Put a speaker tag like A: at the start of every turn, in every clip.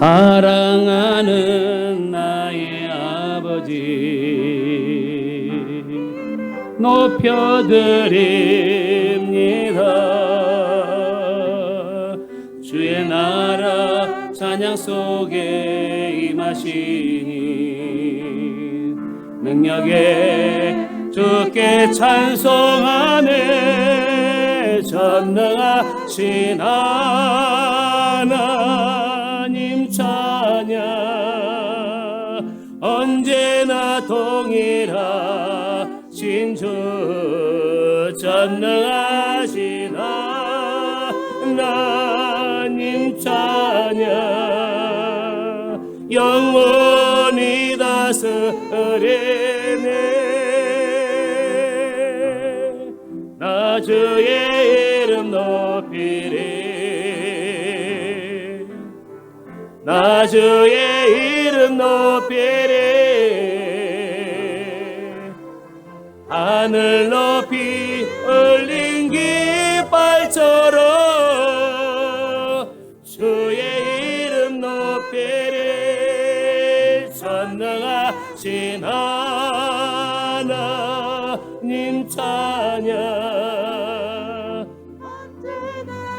A: 사랑하는 나의 아버지 높여드립니다. 주의 나라 찬양 속에 임하시니 능력에 주께 찬송하네. 전능하신 하나님 찬양 언제나 동일하신 주 전능하신 하나님 찬양 영원히 다스리네. 나 주의 이름 높이리. 나 주의 이름 높이리. 하늘 높이 울린 깃발처럼 주의 이름 높이리. 전능하신 하나님 찬양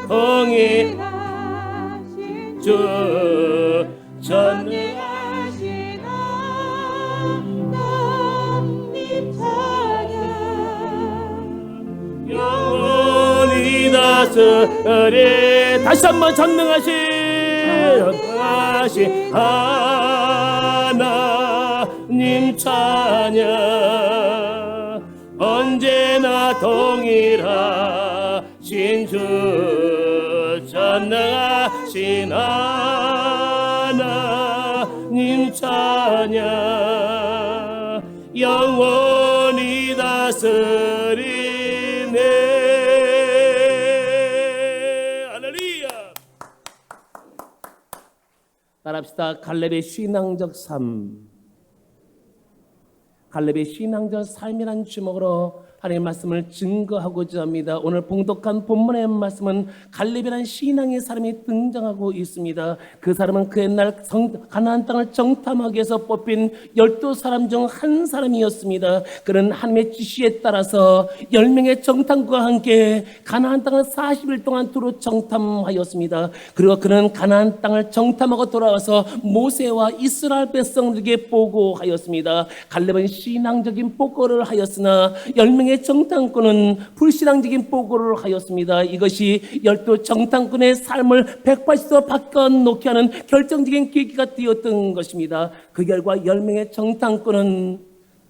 A: 동일하신 주 전능하신 하나님 찬양 영원히 다스리. 다시 한번 전능하신 하나님 찬양 언제나 동일하신 주 전능하신 하나님 찬양 영원히 다스리네. 할렐루야. 따라합시다. 갈렙의 신앙적 삶. 갈렙의 신앙적 삶이라는 제목으로 하나님의 말씀을 증거하고자 합니다. 오늘 봉독한 본문의 말씀은 갈렙이라는 신앙의 사람이 등장하고 있습니다. 그 사람은 그 옛날 가나안 땅을 정탐하기 위해서 뽑힌 12사람 중 한 사람이었습니다. 그는 하나님의 지시에 따라서 10명의 정탐과 함께 가나안 땅을 40일 동안 두루 정탐하였습니다. 그리고 그는 가나안 땅을 정탐하고 돌아와서 모세와 이스라엘 백성들에게 보고하였습니다. 갈렙은 신앙적인 보고를 하였으나 10명의 정탐꾼은 불신앙적인 보고를 하였습니다. 이것이 12 정탐꾼의 삶을 180도 바꿔놓게 하는 결정적인 계기가 되었던 것입니다. 그 결과 10명의 정탐꾼은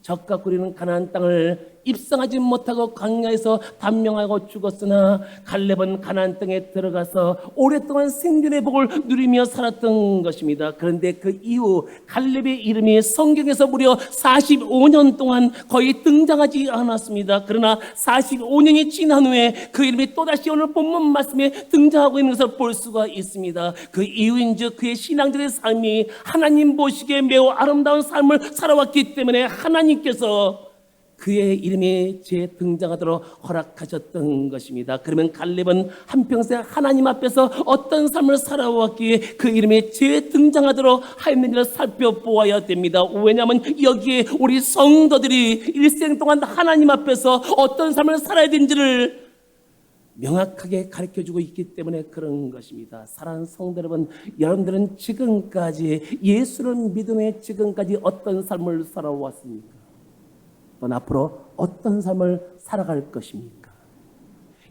A: 적과 꾸리는 가나안 땅을 입성하지 못하고 광야에서 단명하고 죽었으나 갈렙은 가나안 땅에 들어가서 오랫동안 생존의 복을 누리며 살았던 것입니다. 그런데 그 이후 갈렙의 이름이 성경에서 무려 45년 동안 거의 등장하지 않았습니다. 그러나 45년이 지난 후에 그 이름이 또다시 오늘 본문 말씀에 등장하고 있는 것을 볼 수가 있습니다. 그 이유인즉 그의 신앙적인 삶이 하나님 보시기에 매우 아름다운 삶을 살아왔기 때문에 하나님께서 그의 이름이 재등장하도록 허락하셨던 것입니다. 그러면 갈렙은 한평생 하나님 앞에서 어떤 삶을 살아왔기에 그 이름이 재등장하도록 하였는지를 살펴보아야 됩니다. 왜냐하면 여기에 우리 성도들이 일생 동안 하나님 앞에서 어떤 삶을 살아야 되는지를 명확하게 가르쳐주고 있기 때문에 그런 것입니다. 사랑하는 성도 여러분, 여러분들은 지금까지 예수를 믿음에 지금까지 어떤 삶을 살아왔습니까? 또 앞으로 어떤 삶을 살아갈 것입니까?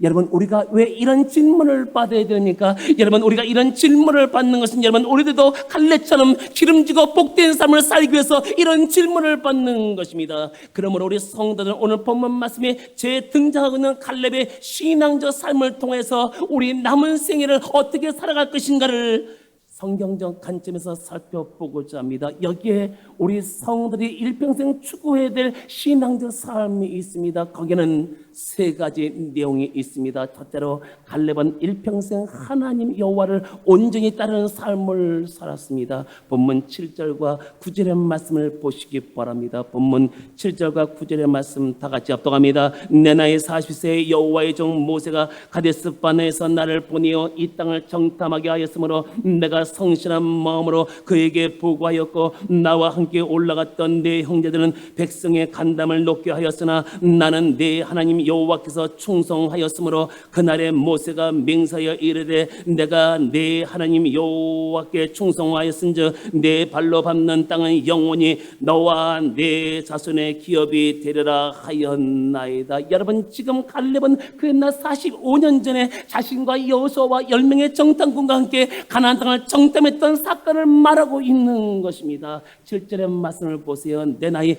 A: 여러분, 우리가 왜 이런 질문을 받아야 됩니까? 여러분, 우리가 이런 질문을 받는 것은 여러분, 우리들도 갈렙처럼 기름지고 복된 삶을 살기 위해서 이런 질문을 받는 것입니다. 그러므로 우리 성도들은 오늘 본문 말씀에 재등장하고 있는 갈렙의 신앙적 삶을 통해서 우리 남은 생애를 어떻게 살아갈 것인가를 성경적 관점에서 살펴보고자 합니다. 여기에 우리 성도들이 일평생 추구해야 될 신앙적 삶이 있습니다. 거기는 세 가지 내용이 있습니다. 첫째로 갈렙은 일평생 하나님 여호와를 온전히 따르는 삶을 살았습니다. 본문 7절과 9절의 말씀을 보시기 바랍니다. 본문 7절과 9절의 말씀 다 같이 합독합니다. 내 나이 40세의 여호와의 종 모세가 가데스 바네에서 나를 보내어 이 땅을 정탐하게 하였으므로 내가 성실한 마음으로 그에게 보고하였고 나와 함께 올라갔던 내 형제들은 백성의 간담을 높게 하였으나 나는 내 하나님 여호와께서 충성하였으므로 그날에 모세가 맹세하여 이르되 내가 내 하나님 여호와께 충성하였은즉 내 발로 밟는 땅은 영원히 너와 내 자손의 기업이 되리라 하였나이다. 여러분, 지금 갈렙은 그 옛날 45년 전에 자신과 여호수아와 10명의 정탐꾼과 함께 가나안 땅을 정탐했던 사건을 말하고 있는 것입니다. 7절의 말씀을 보세요. 내 나이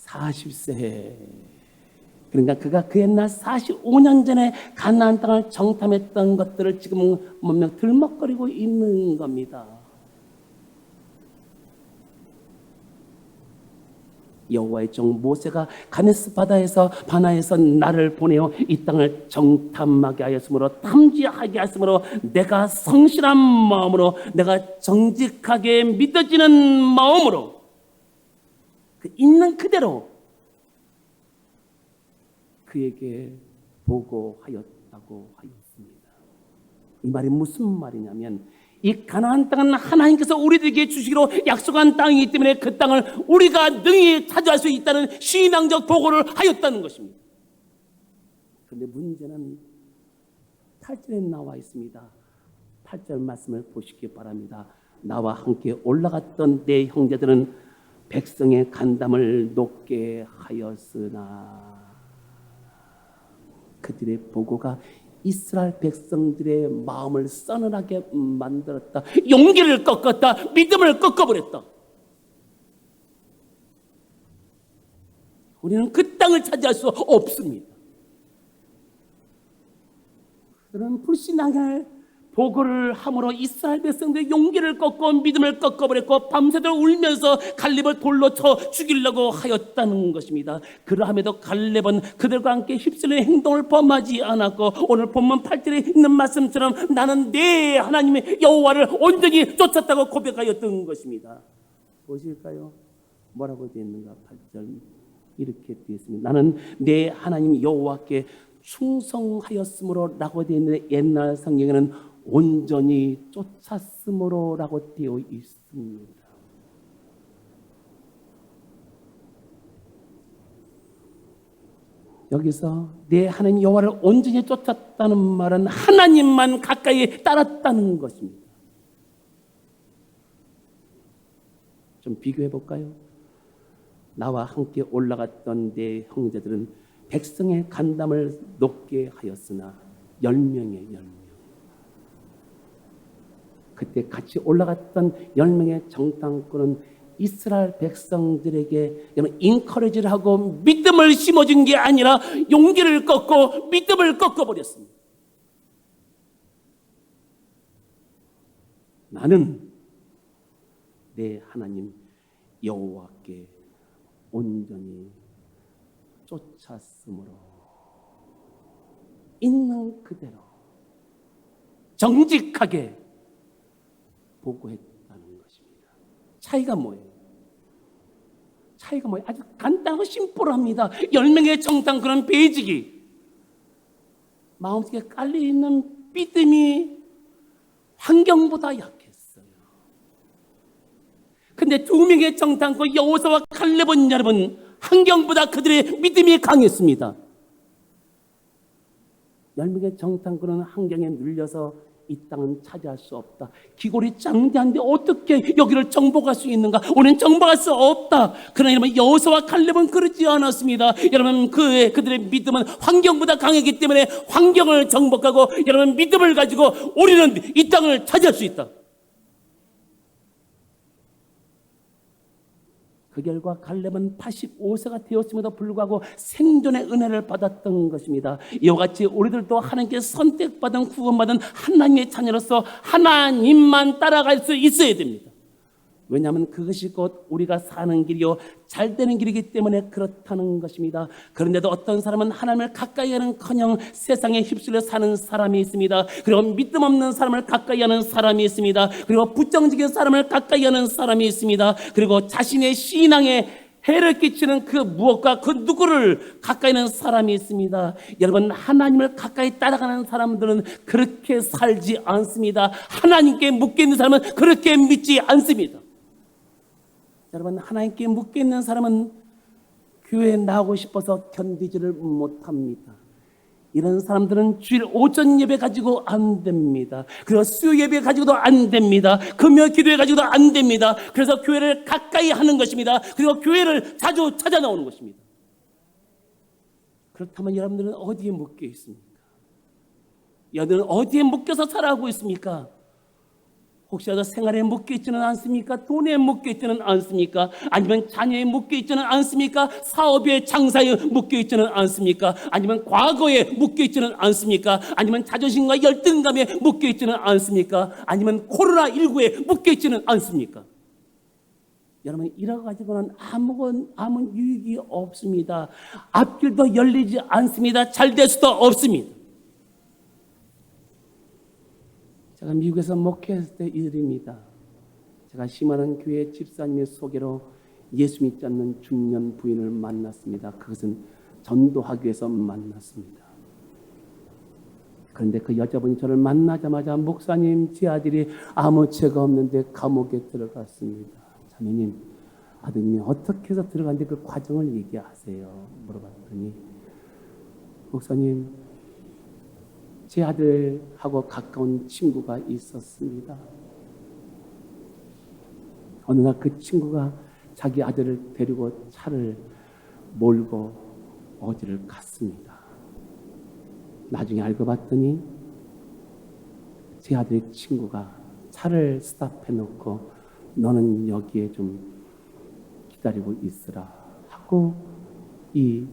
A: 40세. 그러니까 그가 그 옛날 45년 전에 가나안 땅을 정탐했던 것들을 지금 분명 들먹거리고 있는 겁니다. 여호와의 종 모세가 가데스 바나에서 나를 보내어 이 땅을 정탐하게 하였으므로 탐지하게 하였으므로 내가 성실한 마음으로 내가 정직하게 믿어지는 마음으로 그 있는 그대로 그에게 보고하였다고 하였습니다. 이 말이 무슨 말이냐면 이 가나안 땅은 하나님께서 우리들에게 주시기로 약속한 땅이기 때문에 그 땅을 우리가 능히 차지할 수 있다는 신앙적 보고를 하였다는 것입니다. 그런데 문제는 8절에 나와 있습니다. 8절 말씀을 보시기 바랍니다. 나와 함께 올라갔던 내 형제들은 백성의 간담을 높게 하였으나 그들의 보고가 이스라엘 백성들의 마음을 서늘하게 만들었다. 용기를 꺾었다. 믿음을 꺾어버렸다. 우리는 그 땅을 차지할 수 없습니다. 그들은 불신앙을 보고를 함으로 이스라엘 백성들의 용기를 꺾고 믿음을 꺾어버렸고 밤새도록 울면서 갈렙을 돌로 쳐 죽이려고 하였다는 것입니다. 그러함에도 갈렙은 그들과 함께 휩쓸리는 행동을 범하지 않았고 오늘 본문 8절에 있는 말씀처럼 나는 내 하나님의 여호와를 온전히 쫓았다고 고백하였던 것입니다. 보실까요? 뭐라고 되어 있는가? 8절 이렇게 되어 있습니다. 나는 내 하나님 여호와께 충성하였으므로 라고 되어 있는데 옛날 성경에는 온전히 쫓았으므로 라고 되어 있습니다. 여기서 내 하나님 여호와를 온전히 쫓았다는 말은 하나님만 가까이 따랐다는 것입니다. 좀 비교해 볼까요? 나와 함께 올라갔던 내 형제들은 백성의 간담을 높게 하였으나 10명의 10명. 그때 같이 올라갔던 10명의 정탐꾼은 이스라엘 백성들에게 인커리지를 하고 믿음을 심어준 게 아니라 용기를 꺾고 믿음을 꺾어버렸습니다. 나는 내 하나님 여호와께 온전히 쫓았으므로 있는 그대로 정직하게 보고했다는 것입니다. 차이가 뭐예요? 아주 간단하고 심플합니다. 10명의 정탐꾼은 베이직이 마음속에 깔려있는 믿음이 환경보다 약했어요. 근데 2명의 정탐꾼 여호수아와 갈렙은 여러분 환경보다 그들의 믿음이 강했습니다. 10명의 정탐꾼은 환경에 눌려서 이 땅은 차지할 수 없다. 기골이 장대한데 어떻게 여기를 정복할 수 있는가? 우리는 정복할 수 없다. 그러나 여러분 여호수아와 갈렙은 그렇지 않았습니다. 여러분 그들의 믿음은 환경보다 강했기 때문에 환경을 정복하고 여러분 믿음을 가지고 우리는 이 땅을 차지할 수 있다. 그 결과 갈렙은 85세가 되었음에도 불구하고 생존의 은혜를 받았던 것입니다. 이와 같이 우리들도 하나님께 선택받은 구원받은 하나님의 자녀로서 하나님만 따라갈 수 있어야 됩니다. 왜냐하면 그것이 곧 우리가 사는 길이요 잘 되는 길이기 때문에 그렇다는 것입니다. 그런데도 어떤 사람은 하나님을 가까이 하는커녕 세상에 휩쓸려 사는 사람이 있습니다. 그리고 믿음 없는 사람을 가까이 하는 사람이 있습니다. 그리고 부정적인 사람을 가까이 하는 사람이 있습니다. 그리고 자신의 신앙의 해를 끼치는 그 무엇과 그 누구를 가까이 있는 사람이 있습니다. 여러분, 하나님을 가까이 따라가는 사람들은 그렇게 살지 않습니다. 하나님께 묶여 있는 사람은 그렇게 믿지 않습니다. 여러분, 하나님께 묶여 있는 사람은 교회에 나오고 싶어서 견디지를 못합니다. 이런 사람들은 주일 오전 예배 가지고 안 됩니다. 그리고 수요 예배 가지고도 안 됩니다. 금요 기도회 가지고도 안 됩니다. 그래서 교회를 가까이 하는 것입니다. 그리고 교회를 자주 찾아 나오는 것입니다. 그렇다면 여러분들은 어디에 묶여 있습니까? 여러분들은 어디에 묶여서 살아가고 있습니까? 혹시라도 생활에 묶여 있지는 않습니까? 돈에 묶여 있지는 않습니까? 아니면 자녀에 묶여 있지는 않습니까? 사업에, 장사에 묶여 있지는 않습니까? 아니면 과거에 묶여 있지는 않습니까? 아니면 자존심과 열등감에 묶여 있지는 않습니까? 아니면 코로나19에 묶여 있지는 않습니까? 여러분, 이러 가지고는 아무 유익이 없습니다. 앞길도 열리지 않습니다. 잘 될 수도 없습니다. 제가 미국에서 목회했을 때 일입니다. 제가 심하는 교회 집사님의 소개로 예수 믿지 않는 중년 부인을 만났습니다. 그것은 전도하기 위해서 만났습니다. 그런데 그 여자분이 저를 만나자마자 목사님, 제 아들이 아무 죄가 없는데 감옥에 들어갔습니다. 자매님, 아드님이 어떻게 해서 들어갔는데 그 과정을 얘기하세요. 물어봤더니 목사님, 제 아들하고 가까운 친구가 있었습니다. 어느 날 그 친구가 자기 아들을 데리고 차를 몰고 어디를 갔습니다. 나중에 알고 봤더니 제 아들의 친구가 차를 스탑해놓고 너는 여기에 좀 기다리고 있으라 하고 이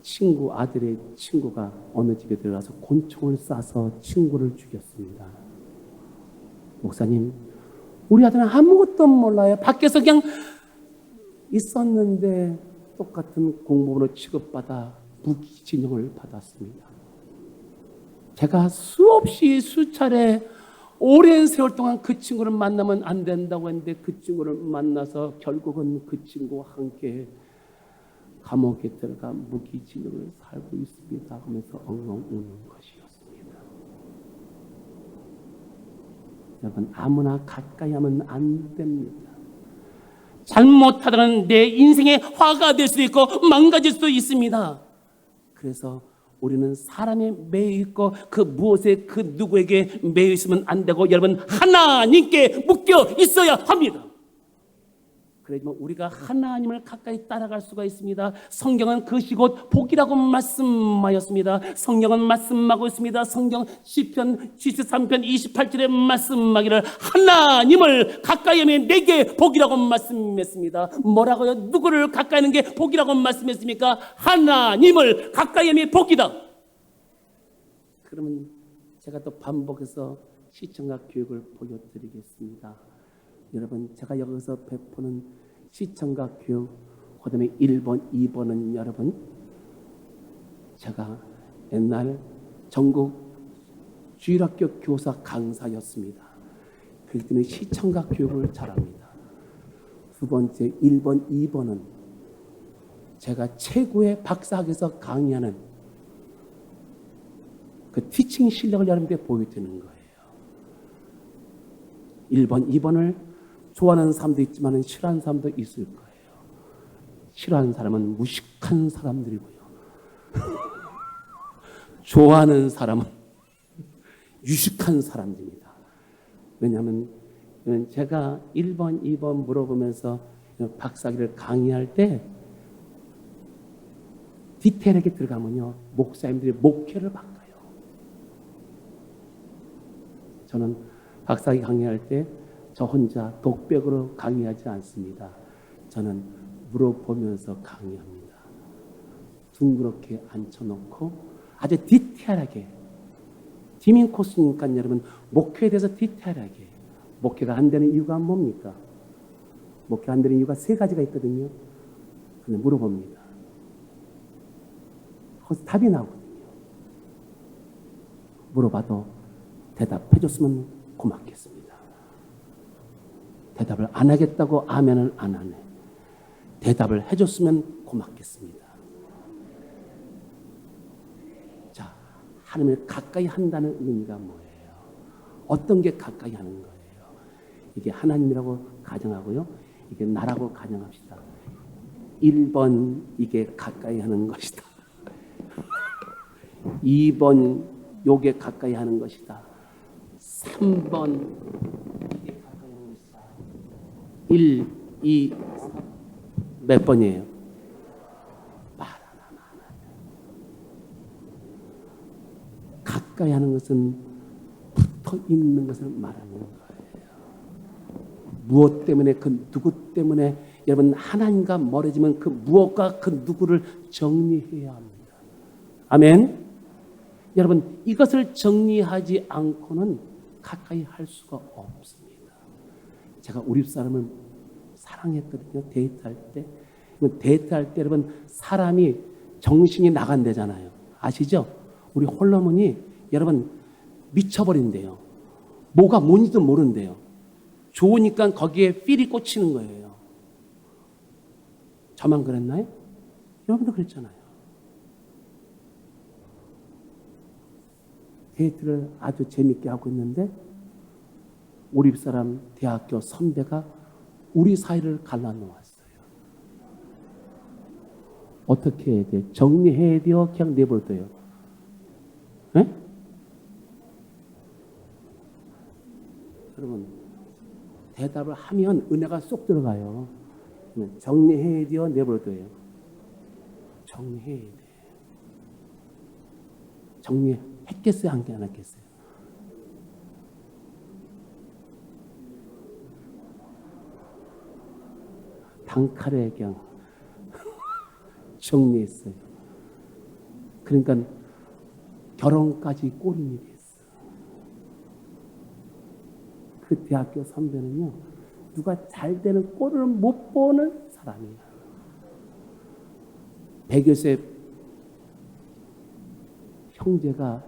A: 친구 아들의 친구가 어느 집에 들어가서 권총을 쏴서 친구를 죽였습니다. 목사님, 우리 아들은 아무것도 몰라요. 밖에서 그냥 있었는데 똑같은 공무원으로 취급받아 무기징역을 받았습니다. 제가 수없이 수차례 오랜 세월 동안 그 친구를 만나면 안 된다고 했는데 그 친구를 만나서 결국은 그 친구와 함께 감옥에 들어가 무기징역을 살고 있습니다 하면서 엉엉 우는 것이었습니다. 여러분, 아무나 가까이 하면 안 됩니다. 잘못하다가는 내 인생의 화가 될 수도 있고 망가질 수도 있습니다. 그래서 우리는 사람에 매여 있고 그 무엇에 그 누구에게 매여 있으면 안 되고 여러분, 하나님께 묶여 있어야 합니다. 그렇지만 우리가 하나님을 가까이 따라갈 수가 있습니다. 성경은 그것이 곧 복이라고 말씀하였습니다. 성경은 말씀하고 있습니다. 성경 시편 73편 28절에 말씀하기를 하나님을 가까이 하면 내게 복이라고 말씀했습니다. 뭐라고요? 누구를 가까이 하는 게 복이라고 말씀했습니까? 하나님을 가까이 하면 복이다. 그러면 제가 또 반복해서 시청각 교육을 보여드리겠습니다. 여러분, 제가 여기서 베푸는 시청각 교육, 그 다음에 1번, 2번은 여러분, 제가 옛날 전국 주일학교 교사 강사였습니다. 그렇기 때문에 시청각 교육을 잘합니다. 두 번째, 1번, 2번은 제가 최고의 박사학에서 강의하는 그 티칭 실력을 여러분께 보여드리는 거예요. 1번, 2번을 좋아하는 사람도 있지만 싫어하는 사람도 있을 거예요. 싫어하는 사람은 무식한 사람들이고요. 좋아하는 사람은 유식한 사람들입니다. 왜냐하면 제가 1번, 2번 물어보면서 박사학위를 강의할 때 디테일하게 들어가면요, 목사님들이 목회를 바꿔요. 저는 박사학위 강의할 때 저 혼자 독백으로 강의하지 않습니다. 저는 물어보면서 강의합니다. 둥그렇게 앉혀놓고 아주 디테일하게. 디민 코스니까 여러분, 목회에 대해서 디테일하게. 목회가 안 되는 이유가 뭡니까? 목회가 안 되는 이유가 세 가지가 있거든요. 근데 물어봅니다. 거기서 답이 나오거든요. 물어봐도 대답해줬으면 고맙겠습니다. 대답을 안 하겠다고 아멘을 안 하네. 대답을 해줬으면 고맙겠습니다. 자, 하나님을 가까이 한다는 의미가 뭐예요? 어떤 게 가까이 하는 거예요? 이게 하나님이라고 가정하고요. 이게 나라고 가정합시다. 1번 이게 가까이 하는 것이다. 2번 요게 가까이 하는 것이다. 3번 이게 가까이 하는 것이다. 1, 2, 3. 몇 번이에요? 말 하나만. 가까이 하는 것은 붙어 있는 것을 말하는 거예요. 무엇 때문에 그 누구 때문에 여러분 하나님과 멀어지면 그 무엇과 그 누구를 정리해야 합니다. 아멘. 여러분 이것을 정리하지 않고는 가까이 할 수가 없습니다. 제가 우리 사람을 사랑했거든요. 데이트할 때. 데이트할 때 여러분 사람이 정신이 나간대잖아요. 아시죠? 우리 홀로몬이 여러분 미쳐버린대요. 뭐가 뭔지도 모른대요. 좋으니까 거기에 필이 꽂히는 거예요. 저만 그랬나요? 여러분도 그랬잖아요. 데이트를 아주 재밌게 하고 있는데 우리 집사람 대학교 선배가 우리 사이를 갈라놓았어요. 어떻게 해야 돼? 정리해야 돼요? 그냥 내버려둬요? 네? 여러분 대답을 하면 은혜가 쏙 들어가요. 정리해야 돼요? 내버려둬요? 정리해야 돼. 정리했겠어요? 안 했겠어요? 단칼에 그냥 정리했어요. 그러니까 결혼까지 꼬림이 됐어요. 그 대학교 선배는요, 누가 잘 되는 꼴을 못 보는 사람이에요. 백요셉 형제가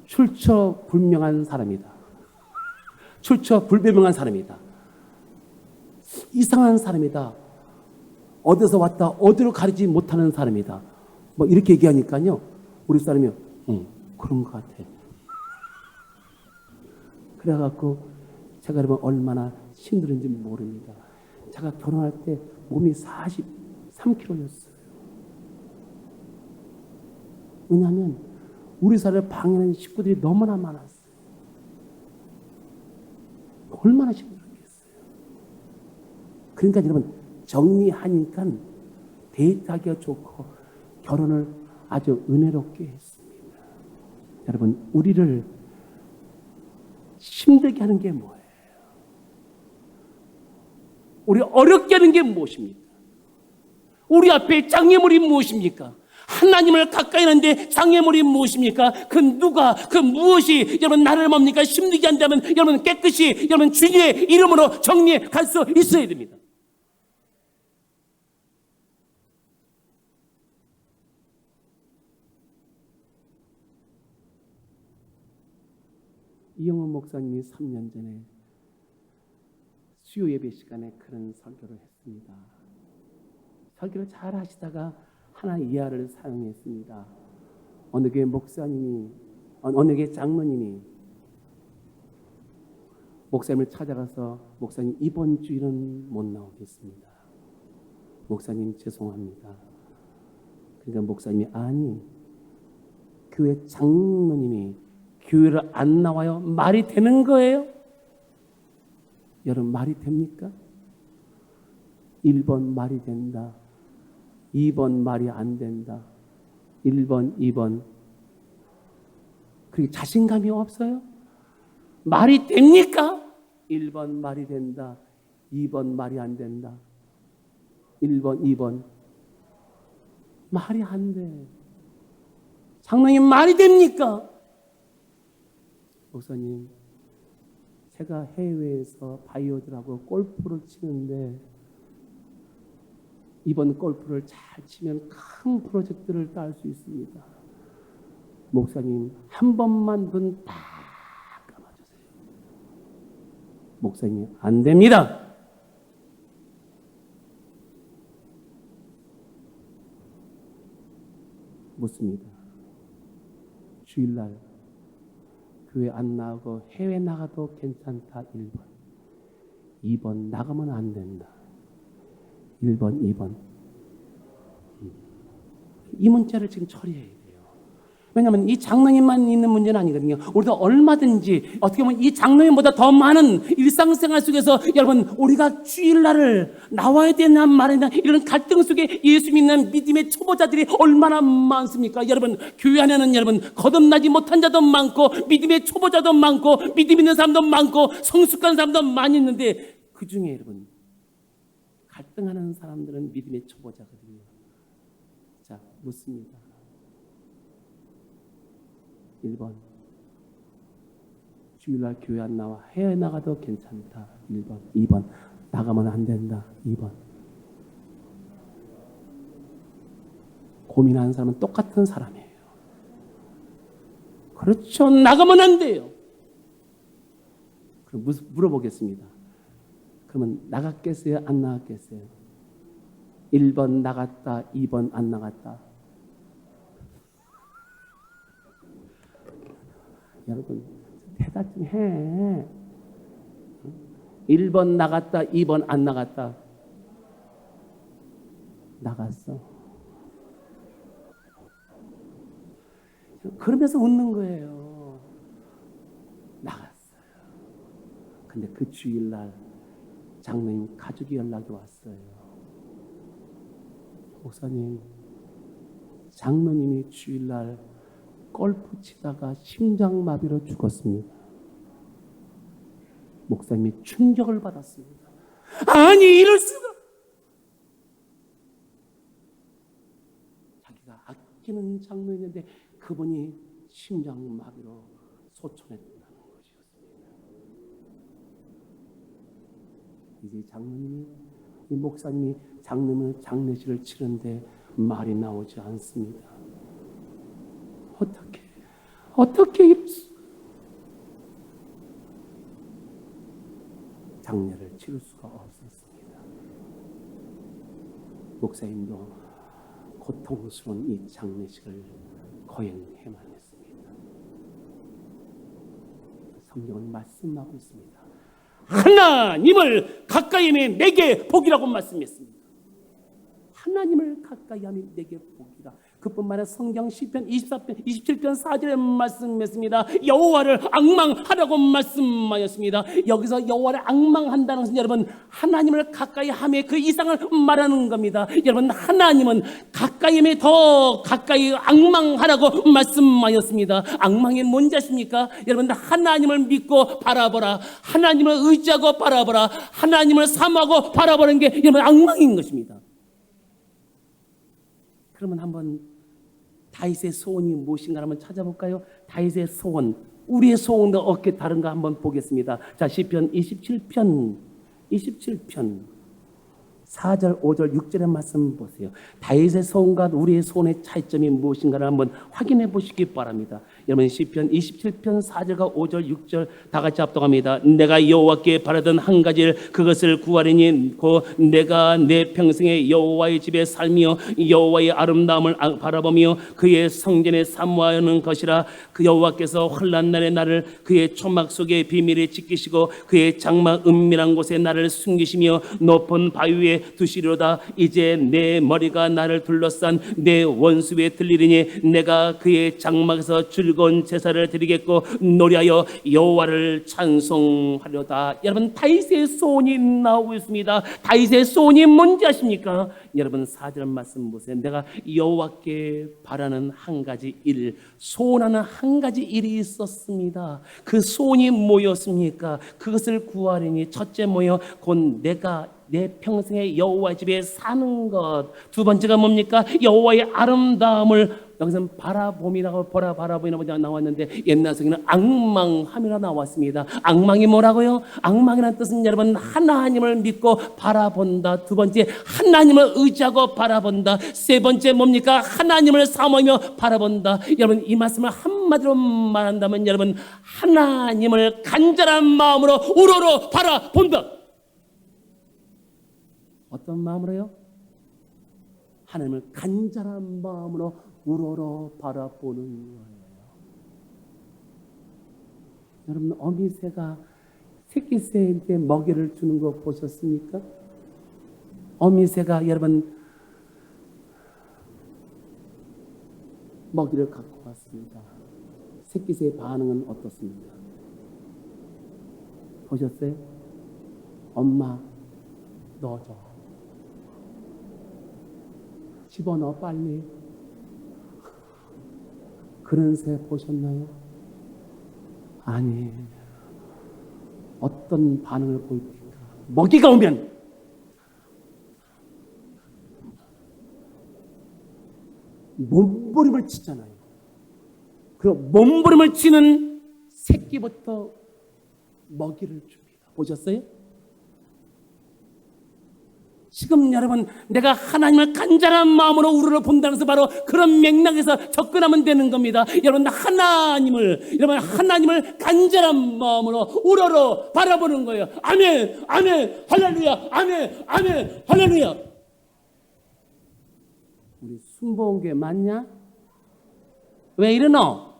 A: 출처불명한 사람이다. 출처불명한 사람이다. 이상한 사람이다. 어디서 왔다 어디로 가리지 못하는 사람이다. 뭐 이렇게 얘기하니까요, 우리 사람이 그런 것 같아. 그래갖고 제가 여러분 얼마나 힘들은지 모릅니다. 제가 결혼할 때 몸이 43kg였어요. 왜냐하면 우리 사회를 방해하는 식구들이 너무나 많았어요. 얼마나 힘들었겠어요. 그러니까 여러분 정리하니까 데이트하기가 좋고 결혼을 아주 은혜롭게 했습니다. 여러분 우리를 힘들게 하는 게 뭐예요? 우리 어렵게 하는 게 무엇입니까? 우리 앞에 장애물이 무엇입니까? 하나님을 가까이 하는데 장애물이 무엇입니까? 그 누가, 그 무엇이 여러분 나를 뭡니까? 힘들게 한다면 여러분 깨끗이 여러분 주님의 이름으로 정리해 갈 수 있어야 됩니다. 이영원 목사님이 3년 전에 수요 예배 시간에 그런 설교를 했습니다. 설교를 잘 하시다가 하나 이하를 사용했습니다. 어느 교회 목사님이, 어느 교회 장로님이 목사님을 찾아가서 목사님 이번 주일은 못 나오겠습니다. 목사님 죄송합니다. 그러니까 목사님이 아니 교회 장로님이 교회를 안 나와요? 말이 되는 거예요? 여러분 말이 됩니까? 1번 말이 된다. 2번 말이 안 된다. 1번, 2번. 그리고 자신감이 없어요? 말이 됩니까? 1번 말이 된다. 2번 말이 안 된다. 1번, 2번. 말이 안 돼. 장로님 말이 됩니까? 목사님, 제가 해외에서 바이오들하고 골프를 치는데 이번 골프를 잘 치면 큰 프로젝트를 딸 수 있습니다. 목사님, 한 번만 눈 딱 감아주세요. 목사님, 안 됩니다. 묻습니다. 주일날 교회 안 나가고 해외 나가도 괜찮다. 1번. 2번 나가면 안 된다. 1번, 2번. 이 문제를 지금 처리해야 돼요. 왜냐하면 이 장로님만 있는 문제는 아니거든요. 우리도 얼마든지 어떻게 보면 이 장로님보다 더 많은 일상생활 속에서 여러분 우리가 주일날을 나와야 되냐 말아야 되냐 이런 갈등 속에 예수 믿는 믿음의 초보자들이 얼마나 많습니까? 여러분 교회 안에는 여러분 거듭나지 못한 자도 많고 믿음의 초보자도 많고 믿음 있는 사람도 많고 성숙한 사람도 많이 있는데 그 중에 여러분 갈등하는 사람들은 믿음의 초보자거든요. 자, 묻습니다. 1번 주일날 교회 안 나와 해외 나가도 괜찮다. 1번. 2번 나가면 안 된다. 2번. 고민하는 사람은 똑같은 사람이에요. 그렇죠. 나가면 안 돼요. 그럼 물어보겠습니다. 그러면 나갔겠어요? 안 나갔겠어요? 1번 나갔다. 2번 안 나갔다. 여러분 대답 좀 해. 1번 나갔다. 2번 안 나갔다. 나갔어. 그러면서 웃는 거예요. 나갔어요. 근데 그 주일날 장로님 가족이 연락이 왔어요. 목사님, 장로님이 주일날 골프 치다가 심장마비로 죽었습니다. 목사님이 충격을 받았습니다. 아니 이럴 수가. 자기가 아끼는 장로였는데 그분이 심장마비로 소천했다는 것이었습니다. 이제 장로님이 이 목사님이 장로님의 장례식을 치는데 말이 나오지 않습니다. 어떻게 이럴 수가? 장례를 치를 수가 없었습니다. 목사님도 고통스러운 이 장례식을 거행해만 했습니다. 성경은 말씀하고 있습니다. 하나님을 가까이 하면 내게 복이라고 말씀했습니다. 하나님을 가까이 하면 내게 복이다. 그뿐만 아니라 성경 시편 24편 27편 4절에 말씀했습니다. 여호와를 앙망하라고 말씀하였습니다. 여기서 여호와를 앙망한다는 것은 여러분 하나님을 가까이 함의 그 이상을 말하는 겁니다. 여러분 하나님은 가까이 함에 더 가까이 앙망하라고 말씀하였습니다. 앙망이 뭔지 아십니까? 여러분 하나님을 믿고 바라보라. 하나님을 의지하고 바라보라. 하나님을 사모하고 바라보는 게 여러분 앙망인 것입니다. 그러면 한번 다윗의 소원이 무엇인가 한번 찾아볼까요? 다윗의 소원, 우리의 소원도 어떻게 다른가 한번 보겠습니다. 자, 시편 27편 4절, 5절, 6절의 말씀 보세요. 다윗의 소원과 우리의 소원의 차이점이 무엇인가를 한번 확인해 보시기 바랍니다. 여러분 시편 27편 4절과 5절, 6절 다 같이 합독합니다. 내가 여호와께 바라던 한 가지를 그것을 구하리니 곧 내가 내 평생에 여호와의 집에 살며 여호와의 아름다움을 바라보며 그의 성전에 사모하는 것이라. 그 여호와께서 환난 날에 나를 그의 초막 속에 비밀에 지키시고 그의 장막 은밀한 곳에 나를 숨기시며 높은 바위 위에 두시리로다. 이제 내 머리가 나를 둘러싼 내 원수에 들리리니 내가 그의 장막에서 즐거운 제사를 드리겠고 노래하여 여호와를 찬송하려다. 여러분 다윗의 소원이 나오고 있습니다. 다윗의 소원이 뭔지 아십니까? 여러분 4절 말씀 보세요. 내가 여호와께 바라는 한 가지 일, 소원하는 한 가지 일이 있었습니다. 그 소원이 뭐였습니까? 그것을 구하리니 첫째 뭐요? 곧 내가 내 평생에 여호와의 집에 사는 것. 두 번째가 뭡니까? 여호와의 아름다움을, 여기서는 바라봄이라고 바라봄이라고 나왔는데 옛날 성경에는 앙망함이라 나왔습니다. 앙망이 뭐라고요? 앙망이라는 뜻은 여러분 하나님을 믿고 바라본다. 두 번째 하나님을 의지하고 바라본다. 세 번째 뭡니까? 하나님을 사모하며 바라본다. 여러분 이 말씀을 한마디로 말한다면 여러분 하나님을 간절한 마음으로 우러러 바라본다. 어떤 마음으로요? 하나님을 간절한 마음으로 우러러 바라보는 거예요. 여러분, 어미새가 새끼새한테 먹이를 주는 거 보셨습니까? 어미새가 여러분 먹이를 갖고 왔습니다. 새끼새의 반응은 어떻습니까? 보셨어요? 엄마 넣어줘. 집어넣어 빨리. 그런 새 보셨나요? 아니, 어떤 반응을 보입니까? 먹이가 오면 몸부림을 치잖아요. 그 몸부림을 치는 새끼부터 먹이를 줍니다. 보셨어요? 지금 여러분, 내가 하나님을 간절한 마음으로 우러러 본다는 것은 바로 그런 맥락에서 접근하면 되는 겁니다. 여러분, 하나님을 간절한 마음으로 우러러 바라보는 거예요. 아멘, 아멘, 할렐루야, 아멘, 아멘, 할렐루야. 우리 순복음교회 맞냐? 왜 이러노?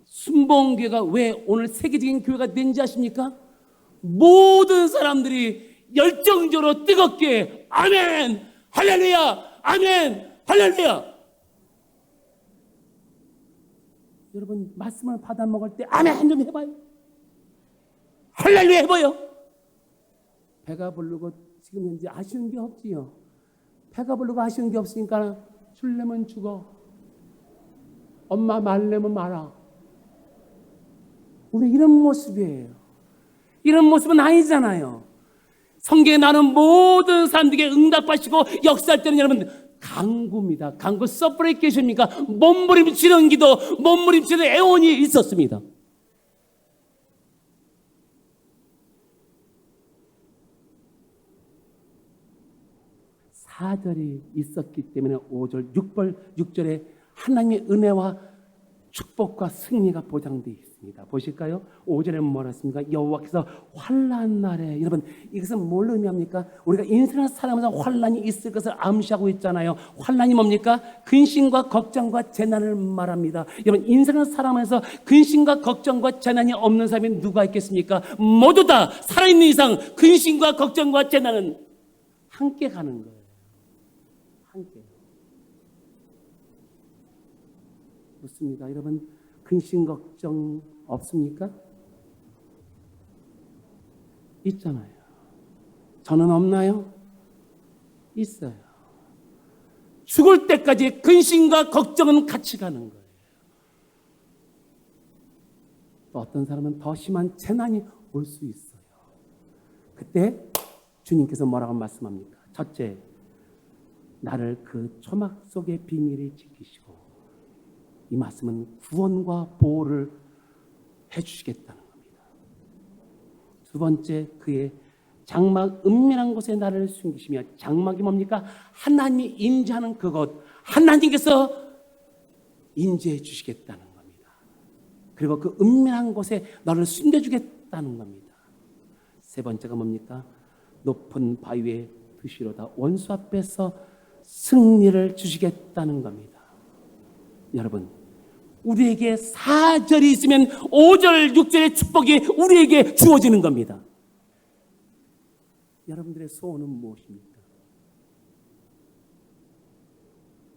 A: 순복음교회가 왜 오늘 세계적인 교회가 된지 아십니까? 모든 사람들이 열정적으로 뜨겁게 아멘, 할렐루야, 아멘, 할렐루야. 여러분, 말씀을 받아 먹을 때 아멘 좀 해봐요. 할렐루야 해봐요. 배가 부르고 지금 현재 아쉬운 게 없지요. 배가 부르고 아쉬운 게 없으니까 줄려면 죽어, 엄마 말려면 말아. 우리 이런 모습이에요. 이런 모습은 아니잖아요. 성경에 나오는 모든 사람들에게 응답하시고 역사할 때는 여러분 강구입니다. 강구 서프리케이션입니까? 몸부림치는 기도, 몸부림치는 애원이 있었습니다. 사절이 있었기 때문에 5절, 6절에 하나님의 은혜와 축복과 승리가 보장되어 있습니다. 보실까요? 5절에 뭐라 했습니까? 여호와께서 환난 날에, 여러분 이것은 뭘 의미합니까? 우리가 인생을 살아가면서 환난이 있을 것을 암시하고 있잖아요. 환난이 뭡니까? 근심과 걱정과 재난을 말합니다. 여러분, 인생을 살아가면서 근심과 걱정과 재난이 없는 사람이 누가 있겠습니까? 모두 다 살아있는 이상 근심과 걱정과 재난은 함께 가는 거예요. 함께. 그렇습니다. 여러분, 근심 걱정 없습니까? 있잖아요. 저는 없나요? 있어요. 죽을 때까지 근심과 걱정은 같이 가는 거예요. 또 어떤 사람은 더 심한 재난이 올 수 있어요. 그때 주님께서 뭐라고 말씀합니까? 첫째, 나를 그 초막 속의 비밀을 지키시고, 이 말씀은 구원과 보호를 해주시겠다는 겁니다. 두 번째, 그의 장막 은밀한 곳에 나를 숨기시며, 장막이 뭡니까? 하나님이 임재하는 그곳, 하나님께서 임재해 주시겠다는 겁니다. 그리고 그 은밀한 곳에 너를 숨겨주겠다는 겁니다. 세 번째가 뭡니까? 높은 바위에 드시로다, 원수 앞에서 승리를 주시겠다는 겁니다. 여러분, 우리에게 4절이 있으면 5절, 6절의 축복이 우리에게 주어지는 겁니다. 여러분들의 소원은 무엇입니까?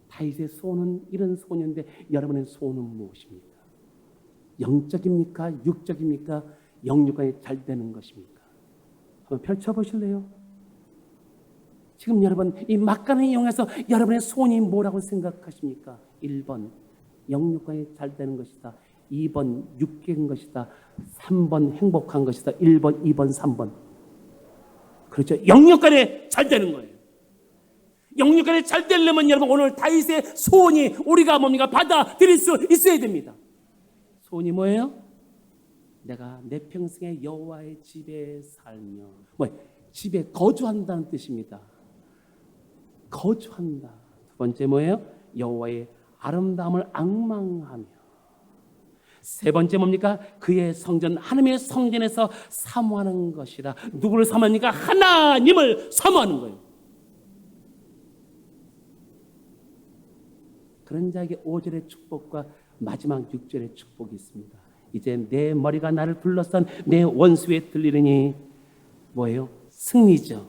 A: 다윗의 소원은 이런 소원인데 여러분의 소원은 무엇입니까? 영적입니까? 육적입니까? 영육간에 잘 되는 것입니까? 한번 펼쳐보실래요? 지금 여러분, 이 막간을 이용해서 여러분의 소원이 뭐라고 생각하십니까? 1번, 영육간에 잘 되는 것이다. 2번, 육계인 것이다. 3번, 행복한 것이다. 1번, 2번, 3번. 그렇죠. 영육간에 잘 되는 거예요. 영육간에 잘 되려면 여러분, 오늘 다윗의 소원이 우리가 뭡니까? 받아들일 수 있어야 됩니다. 소원이 뭐예요? 내가 내 평생에 여호와의 집에 살며, 집에 거주한다는 뜻입니다. 거주한다. 두 번째 뭐예요? 여호와의 아름다움을 앙망하며. 세 번째 뭡니까? 그의 성전, 하나님의 성전에서 사모하는 것이다. 누구를 사모합니까? 하나님을 사모하는 거예요. 그런 자에게 5절의 축복과 마지막 6절의 축복이 있습니다. 이제 내 머리가 나를 둘러싼 내 원수에 들리려니 뭐예요? 승리죠.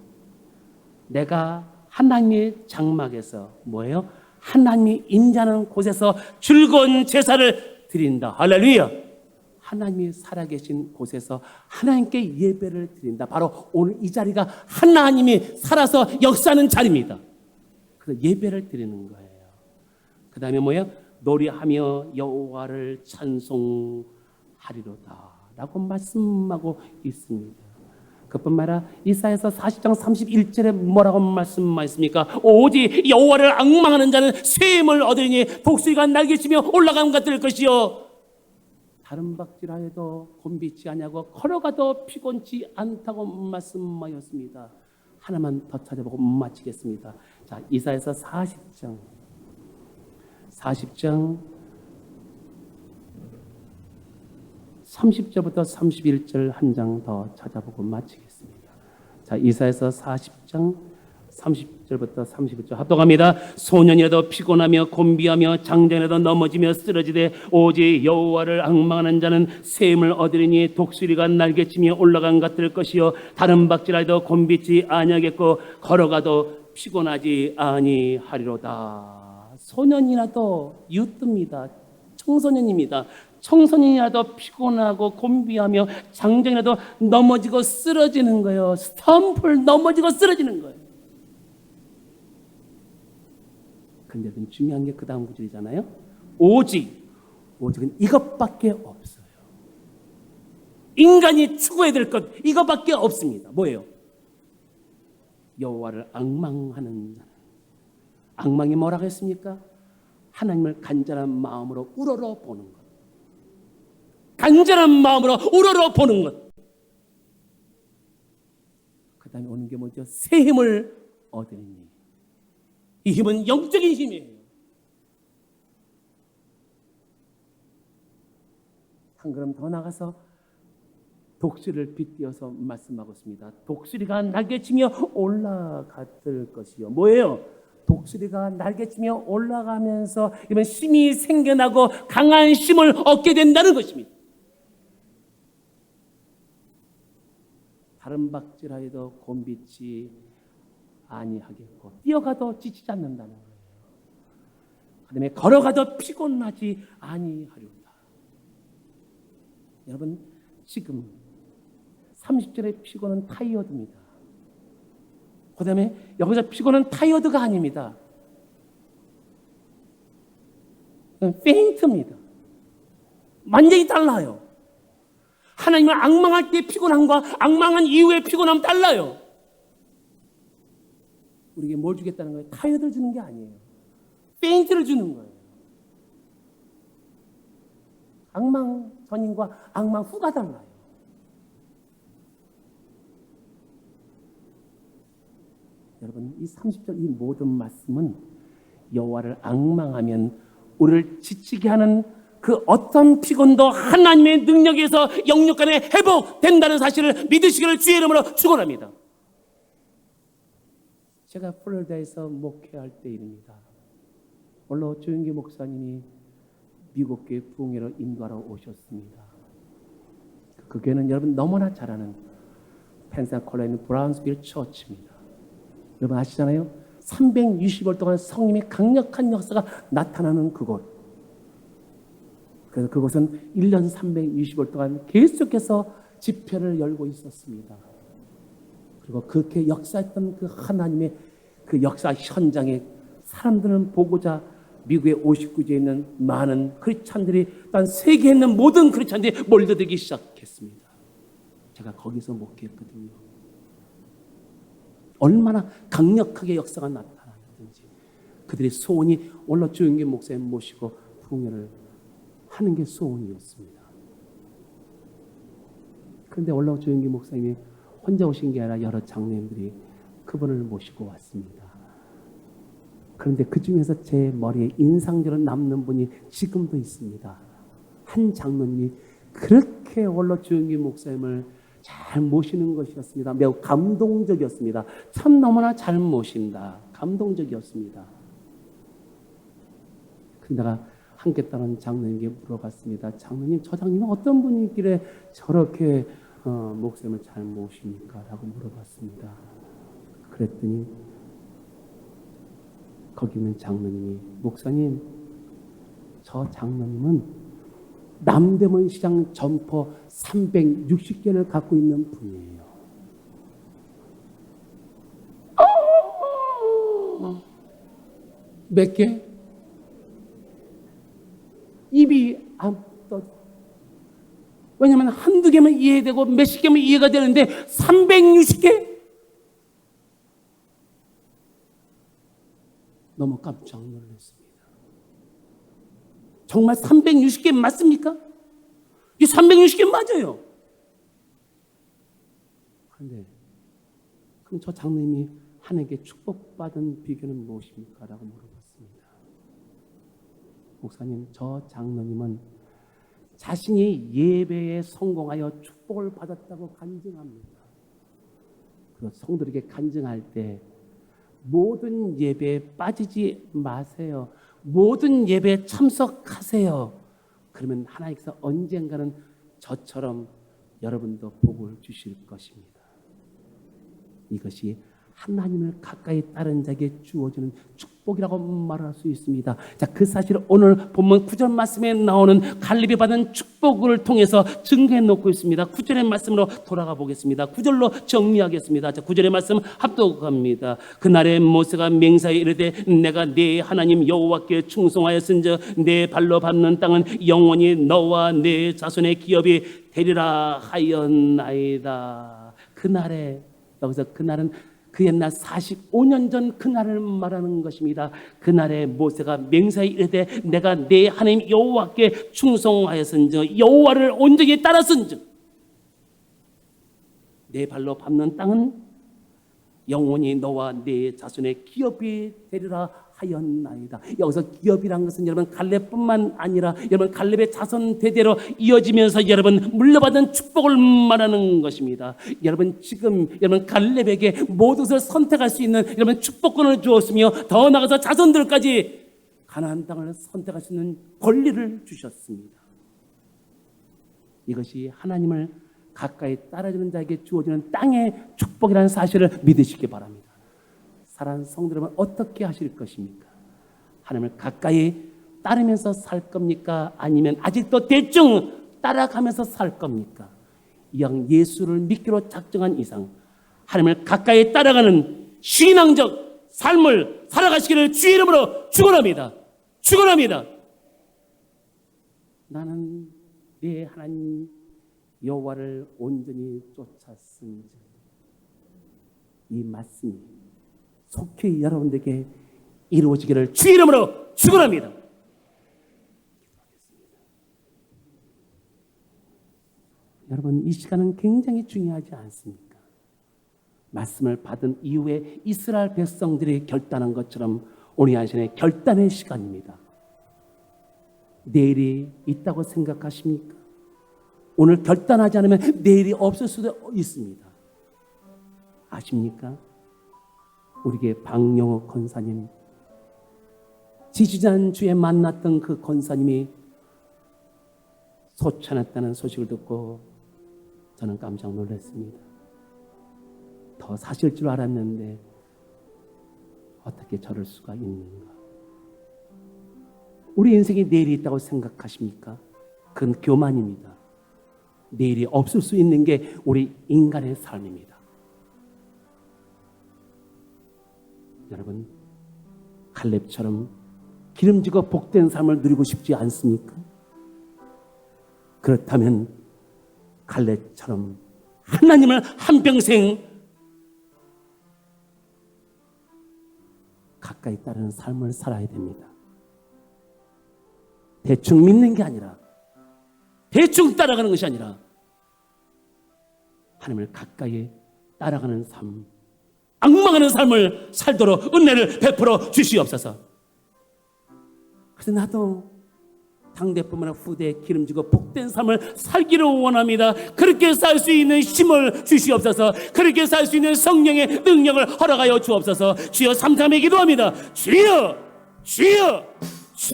A: 내가 하나님의 장막에서 뭐예요? 하나님이 임재하는 곳에서 즐거운 제사를 드린다. 할렐루야. 하나님이 살아계신 곳에서 하나님께 예배를 드린다. 바로 오늘 이 자리가 하나님이 살아서 역사하는 자리입니다. 그래서 예배를 드리는 거예요. 그 다음에 뭐예요? 노래하며 여호와를 찬송하리로다 라고 말씀하고 있습니다. 그뿐만 아니라 이사야서 40장 31절에 뭐라고 말씀하십니까? 오직 여호와를 앙망하는 자는 샘을 얻으리니 독수리가 날개치며 올라감 같을 것이요 다른 박질하여도 곤비치 아니하고 걸어가도 피곤치 않다고 말씀하였습니다. 하나만 더 찾아보고 마치겠습니다. 자, 이사야서 40장 30절부터 31절 한 장 더 찾아보고 마치겠습니다. 자, 이사야서 40장 30절부터 31절 합독합니다. 소년이라도 피곤하며 곤비하며 장전에도 넘어지며 쓰러지되 오직 여호와를 앙망하는 자는 샘을 얻으리니 독수리가 날개치며 올라간 같을 것이요 다른 박질하여도 곤비치 아니하겠고 걸어가도 피곤하지 아니하리로다. 소년이라도 유트입니다. 청소년입니다. 청소년이라도 피곤하고 곤비하며 장정이라도 넘어지고 쓰러지는 거예요. 스탬플 넘어지고 쓰러지는 거예요. 근데 중요한 게 그 다음 구절이잖아요. 오직은 이것밖에 없어요. 인간이 추구해야 될 것 이것밖에 없습니다. 뭐예요? 여호와를 앙망하는 자는. 앙망이 뭐라고 했습니까? 하나님을 간절한 마음으로 우러러 보는 것. 간절한 마음으로 우러러 보는 것. 그 다음에 오는 게 뭐죠? 새 힘을 얻으니. 이 힘은 영적인 힘이에요. 한 걸음 더 나가서 독수리를 빗대어서 말씀하고 있습니다. 독수리가 날개치며 올라갔을 것이요. 뭐예요? 독수리가 날개치며 올라가면서 이런 힘이 생겨나고 강한 힘을 얻게 된다는 것입니다. 다른 박질하여도 곤비치 아니하겠고 뛰어가도 지치지 않는다는 거예요. 그다음에 걸어가도 피곤하지 아니하리로다. 여러분 지금 30절의 피곤은 타이어드입니다. 그 다음에 여기서 피곤은 타이어드가 아닙니다. 페인트입니다. 완전히 달라요. 하나님을 앙망할 때 피곤함과 앙망한 이후의 피곤함 달라요. 우리에게 뭘 주겠다는 거예요? 타이어드를 주는 게 아니에요. 페인트를 주는 거예요. 앙망 전인과 앙망 후가 달라요. 여러분 이 30절 이 모든 말씀은 여호와를 앙망하면 우리를 지치게 하는 그 어떤 피곤도 하나님의 능력에서 영육간에 회복된다는 사실을 믿으시기를 주의 이름으로 축원합니다. 제가 플로리다에서 목회할 때 일입니다. 원로 조영기 목사님이 미국 교회 부흥회로 인도하러 오셨습니다. 그 교회는 여러분 너무나 잘 아는 펜사콜라인 브라운스빌 처치입니다. 여러분 아시잖아요? 360일 동안 성령의 강력한 역사가 나타나는 그곳. 그래서 그곳은 1년 360일 동안 계속해서 집회를 열고 있었습니다. 그리고 그렇게 역사했던 그 하나님의 그 역사 현장에 사람들은 보고자 미국의 59주에 있는 많은 크리스찬들이 단 세계에 있는 모든 크리스찬들이 몰려들기 시작했습니다. 제가 거기서 목회했거든요. 얼마나 강력하게 역사가 나타났는지 그들의 소원이 원로 조영기 목사님 모시고 부흥회를 하는 게 소원이었습니다. 그런데 원로 조영기 목사님이 혼자 오신 게 아니라 여러 장로님들이 그분을 모시고 왔습니다. 그런데 그 중에서 제 머리에 인상적으로 남는 분이 지금도 있습니다. 한 장로님이 그렇게 원로 조영기 목사님을 잘 모시는 것이었습니다. 매우 감동적이었습니다. 참 너무나 잘 모신다. 감동적이었습니다.
B: 내가 함께 따른 장로님께 물어봤습니다. 장로님, 저 장님은 어떤 분이길래 저렇게 목사님을 잘 모십니까? 라고 물어봤습니다. 그랬더니 거기 있는 장로님이, 목사님, 저 장로님은 남대문 시장 점포 360개를 갖고 있는 분이에요. 몇 개? 입이 안 떠. 왜냐하면 한두 개면 이해되고 몇십 개면 이해가 되는데 360개? 너무 깜짝 놀랐습니다. 정말 360개 맞습니까? 이 360개 맞아요. 그런데 그럼 저 장로님이 하나님께 축복받은 비결은 무엇입니까? 라고 물어봤습니다. 목사님, 저 장로님은 자신이 예배에 성공하여 축복을 받았다고 간증합니다. 그리고 성도에게 간증할 때 모든 예배에 빠지지 마세요. 모든 예배에 참석하세요. 그러면 하나님께서 언젠가는 저처럼 여러분도 복을 주실 것입니다. 이것이 하나님을 가까이 따른 자에게 주어지는 축복이라고 말할 수 있습니다. 자, 그 사실을 오늘 본문 9절 말씀에 나오는 갈렙이 받은 축복을 통해서 증거해 놓고 있습니다. 9절의 말씀으로 돌아가 보겠습니다. 9절로 정리하겠습니다. 자, 9절의 말씀 합독합니다. 그날에 모세가 맹세하여 이르되 내가 네 하나님 여호와께 충성하였은즉 내 발로 밟는 땅은 영원히 너와 네 자손의 기업이 되리라 하였나이다. 그날에, 여기서 그날은 그 옛날 45년 전 그날을 말하는 것입니다. 그날에 모세가 맹세하여 이르되 내가 내 하나님 여호와께 충성하였은즉 여호와를 온전히 따랐은즉 내 발로 밟는 땅은 영원히 너와 네 자손의 기업이 되리라 하였나이다. 여기서 기업이란 것은 여러분 갈렙뿐만 아니라 여러분 갈렙의 자손 대대로 이어지면서 여러분 물려받은 축복을 말하는 것입니다. 여러분 지금 여러분 갈렙에게 모든 것을 선택할 수 있는 여러분 축복권을 주었으며 더 나아가서 자손들까지 가나안 땅을 선택할 수 있는 권리를 주셨습니다. 이것이 하나님을 가까이 따라주는 자에게 주어지는 땅의 축복이라는 사실을 믿으시기 바랍니다. 사랑하는 성도 여러분, 어떻게 하실 것입니까? 하나님을 가까이 따르면서 살 겁니까? 아니면 아직도 대충 따라가면서 살 겁니까? 이왕 예수를 믿기로 작정한 이상 하나님을 가까이 따라가는 신앙적 삶을 살아가시기를 주의 이름으로 축원합니다. 축원합니다. 나는 내 하나님 여호와를 온전히 쫓았은즉, 이 말씀이 속히 여러분들에게 이루어지기를 주의 이름으로 축원합니다. 여러분, 이 시간은 굉장히 중요하지 않습니까? 말씀을 받은 이후에 이스라엘 백성들이 결단한 것처럼 오늘 아시는 결단의 시간입니다. 내일이 있다고 생각하십니까? 오늘 결단하지 않으면 내일이 없을 수도 있습니다. 아십니까? 우리에게 박영호 권사님, 지지난주에 만났던 그 권사님이 소천했다는 소식을 듣고 저는 깜짝 놀랐습니다. 더 사실 줄 알았는데 어떻게 저럴 수가 있는가? 우리 인생에 내일이 있다고 생각하십니까? 그건 교만입니다. 내일이 없을 수 있는 게 우리 인간의 삶입니다. 여러분, 갈렙처럼 기름지고 복된 삶을 누리고 싶지 않습니까? 그렇다면 갈렙처럼 하나님을 한평생 가까이 따르는 삶을 살아야 됩니다. 대충 믿는 게 아니라, 대충 따라가는 것이 아니라 하나님을 가까이 따라가는 삶, 악망하는 삶을 살도록 은혜를 베풀어 주시옵소서. 그래서 나도 당대뿐만 아니라 후대에 기름지고 복된 삶을 살기를 원합니다. 그렇게 살 수 있는 힘을 주시옵소서. 그렇게 살 수 있는 성령의 능력을 허락하여 주옵소서. 주여, 삼삼에 기도합니다. 주여, 주여.